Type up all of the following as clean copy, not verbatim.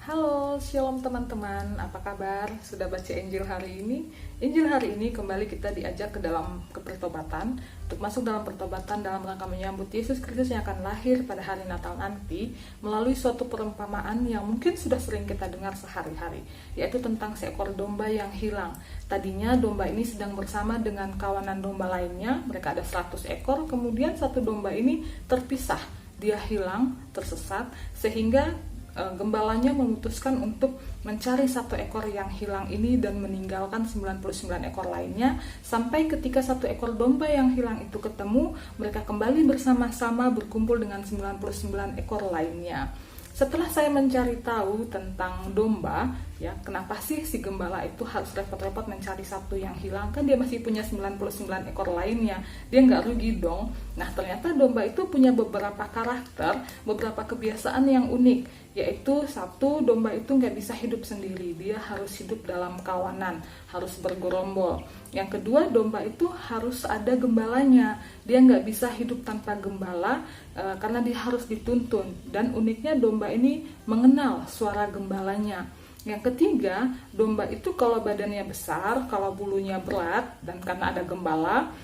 Halo, shalom teman-teman, apa kabar? Sudah baca Injil hari ini? Injil hari ini kembali kita diajak ke dalam pertobatan, untuk masuk dalam pertobatan dalam rangka menyambut Yesus Kristus yang akan lahir pada hari Natal nanti, melalui suatu perumpamaan yang mungkin sudah sering kita dengar sehari-hari, yaitu tentang seekor domba yang hilang. Tadinya domba ini sedang bersama dengan kawanan domba lainnya, mereka ada 100 ekor, kemudian satu domba ini terpisah, dia hilang, tersesat, sehingga gembalanya memutuskan untuk mencari satu ekor yang hilang ini dan meninggalkan 99 ekor lainnya, sampai ketika satu ekor domba yang hilang itu ketemu, mereka kembali bersama-sama berkumpul dengan 99 ekor lainnya. Setelah saya mencari tahu tentang domba, ya, kenapa sih si gembala itu harus repot-repot mencari satu yang hilang, kan dia masih punya 99 ekor lainnya, dia nggak rugi dong. Nah, ternyata domba itu punya beberapa karakter, beberapa kebiasaan yang unik, yaitu satu, domba itu nggak bisa hidup sendiri, dia harus hidup dalam kawanan, harus bergerombol. Yang kedua, domba itu harus ada gembalanya, dia nggak bisa hidup tanpa gembala karena dia harus dituntun. Dan uniknya domba ini mengenal suara gembalanya. Yang ketiga, domba itu kalau badannya besar, kalau bulunya berat, dan karena ada gembala,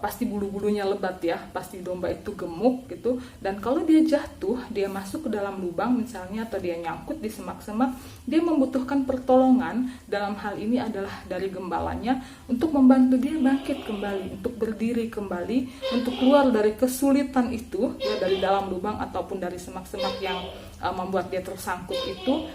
pasti bulu-bulunya lebat ya, pasti domba itu gemuk gitu. Dan kalau dia jatuh, dia masuk ke dalam lubang misalnya, atau dia nyangkut di semak-semak, dia membutuhkan pertolongan. Dalam hal ini adalah dari gembalanya untuk membantu dia bangkit kembali, untuk berdiri kembali, untuk keluar dari kesulitan itu ya, dari dalam lubang ataupun dari semak-semak yang membuat dia tersangkut itu,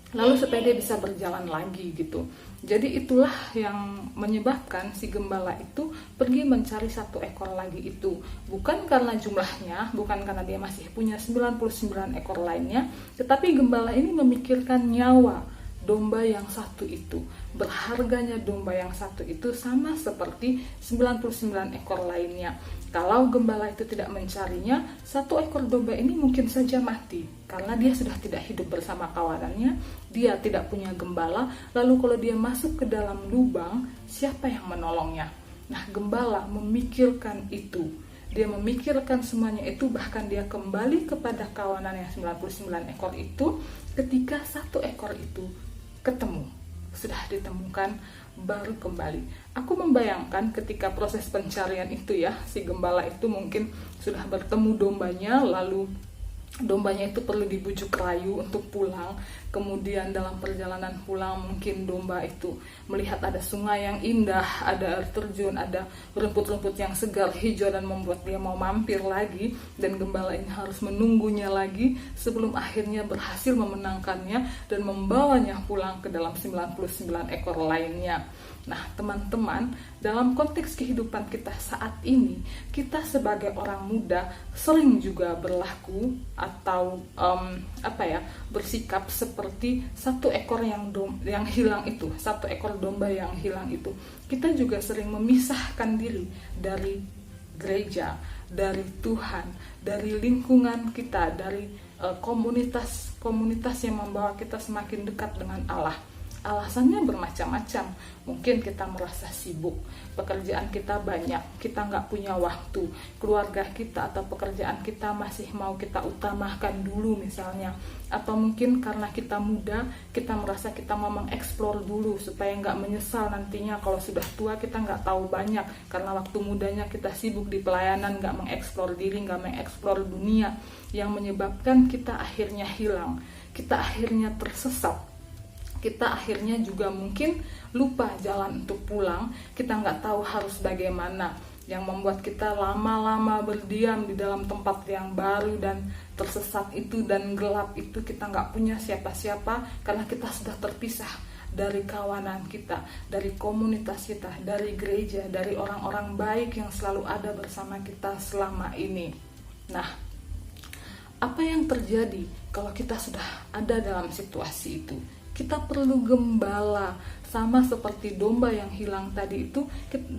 lalu supaya dia bisa berjalan lagi gitu. Jadi itulah yang menyebabkan si gembala itu pergi mencari satu ekor lagi itu. Bukan karena jumlahnya, bukan karena dia masih punya 99 ekor lainnya, tetapi gembala ini memikirkan nyawa domba yang satu itu. Berharganya domba yang satu itu sama seperti 99 ekor lainnya. Kalau gembala itu tidak mencarinya, satu ekor domba ini mungkin saja mati, karena dia sudah tidak hidup bersama kawanannya, dia tidak punya gembala, lalu kalau dia masuk ke dalam lubang, siapa yang menolongnya? Nah, gembala memikirkan itu. Dia memikirkan semuanya itu, bahkan dia kembali kepada kawanan yang 99 ekor itu, ketika satu ekor itu ketemu, sudah ditemukan, baru kembali. Aku membayangkan ketika proses pencarian itu ya, si gembala itu mungkin sudah bertemu dombanya, lalu dombanya itu perlu dibujuk rayu untuk pulang. Kemudian dalam perjalanan pulang mungkin domba itu melihat ada sungai yang indah, ada air terjun, ada rumput-rumput yang segar hijau dan membuat dia mau mampir lagi, dan gembala ini harus menunggunya lagi sebelum akhirnya berhasil memenangkannya dan membawanya pulang ke dalam 99 ekor lainnya. Nah, teman-teman, dalam konteks kehidupan kita saat ini, kita sebagai orang muda sering juga berlaku atau bersikap seperti satu ekor yang hilang itu, satu ekor domba yang hilang itu. Kita juga sering memisahkan diri dari gereja, dari Tuhan, dari lingkungan kita, dari komunitas yang membawa kita semakin dekat dengan Allah. Alasannya bermacam-macam. Mungkin kita merasa sibuk, pekerjaan kita banyak, kita nggak punya waktu, keluarga kita atau pekerjaan kita masih mau kita utamakan dulu misalnya. Atau mungkin karena kita muda, kita merasa kita mau mengeksplor dulu supaya nggak menyesal nantinya kalau sudah tua kita nggak tahu banyak, karena waktu mudanya kita sibuk di pelayanan, nggak mengeksplor diri, nggak mengeksplor dunia, yang menyebabkan kita akhirnya hilang, kita akhirnya tersesat. Kita akhirnya juga mungkin lupa jalan untuk pulang, kita nggak tahu harus bagaimana, yang membuat kita lama-lama berdiam di dalam tempat yang baru dan tersesat itu dan gelap itu. Kita nggak punya siapa-siapa karena kita sudah terpisah dari kawanan kita, dari komunitas kita, dari gereja, dari orang-orang baik yang selalu ada bersama kita selama ini. Nah, apa yang terjadi kalau kita sudah ada dalam situasi itu? Kita perlu gembala sama seperti domba yang hilang tadi itu,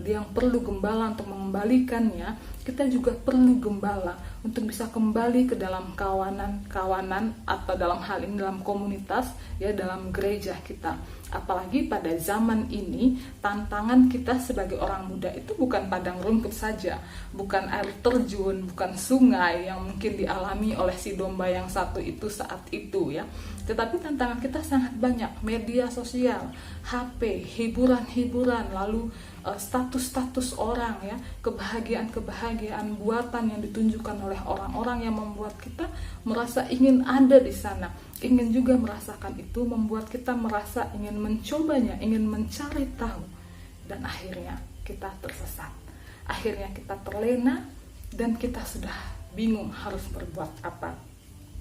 yang perlu gembala untuk mengembalikannya, kita juga perlu gembala untuk bisa kembali ke dalam kawanan atau dalam hal ini dalam komunitas, ya, dalam gereja kita. Apalagi pada zaman ini, tantangan kita sebagai orang muda itu bukan padang rumput saja, bukan air terjun, bukan sungai yang mungkin dialami oleh si domba yang satu itu saat itu, ya. Tetapi tantangan kita sangat banyak, media sosial, HP, hiburan-hiburan, lalu status-status orang, ya, kebahagiaan-kebahagiaan buatan yang ditunjukkan oleh orang-orang yang membuat kita merasa ingin ada di sana, ingin juga merasakan itu, membuat kita merasa ingin mencobanya, ingin mencari tahu, dan akhirnya kita tersesat, akhirnya kita terlena, dan kita sudah bingung harus berbuat apa.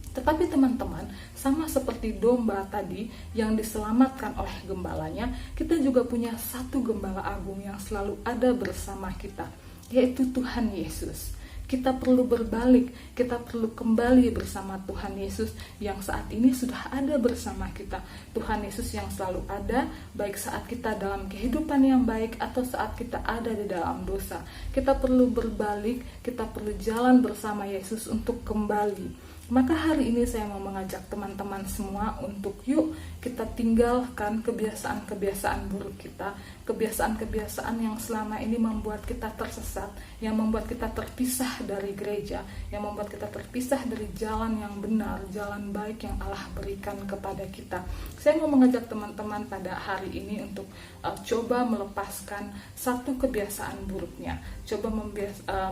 Tetapi teman-teman, sama seperti domba tadi yang diselamatkan oleh gembalanya, kita juga punya satu gembala agung yang selalu ada bersama kita, yaitu Tuhan Yesus. Kita perlu berbalik, kita perlu kembali bersama Tuhan Yesus yang saat ini sudah ada bersama kita. Tuhan Yesus yang selalu ada, baik saat kita dalam kehidupan yang baik atau saat kita ada di dalam dosa. Kita perlu berbalik, kita perlu jalan bersama Yesus untuk kembali. Maka hari ini saya mau mengajak teman-teman semua untuk yuk kita tinggalkan kebiasaan-kebiasaan buruk kita, kebiasaan-kebiasaan yang selama ini membuat kita tersesat, yang membuat kita terpisah dari gereja, yang membuat kita terpisah dari jalan yang benar, jalan baik yang Allah berikan kepada kita. Saya mau mengajak teman-teman pada hari ini untuk coba melepaskan satu kebiasaan buruknya,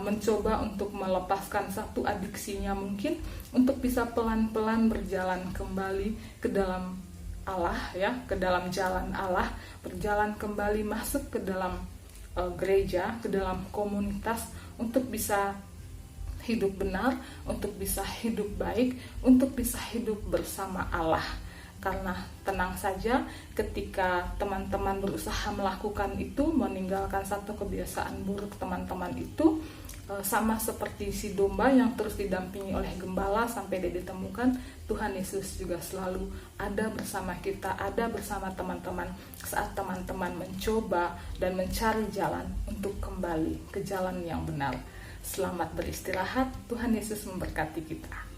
mencoba untuk melepaskan satu adiksinya mungkin, untuk bisa pelan-pelan berjalan kembali ke dalam Allah, ya, ke dalam jalan Allah, berjalan kembali masuk ke dalam gereja, ke dalam komunitas, untuk bisa hidup benar, untuk bisa hidup baik, untuk bisa hidup bersama Allah. Karena tenang saja, ketika teman-teman berusaha melakukan itu, meninggalkan satu kebiasaan buruk teman-teman itu, sama seperti si domba yang terus didampingi oleh gembala sampai dia ditemukan, Tuhan Yesus juga selalu ada bersama kita, ada bersama teman-teman saat teman-teman mencoba dan mencari jalan untuk kembali ke jalan yang benar. Selamat beristirahat, Tuhan Yesus memberkati kita.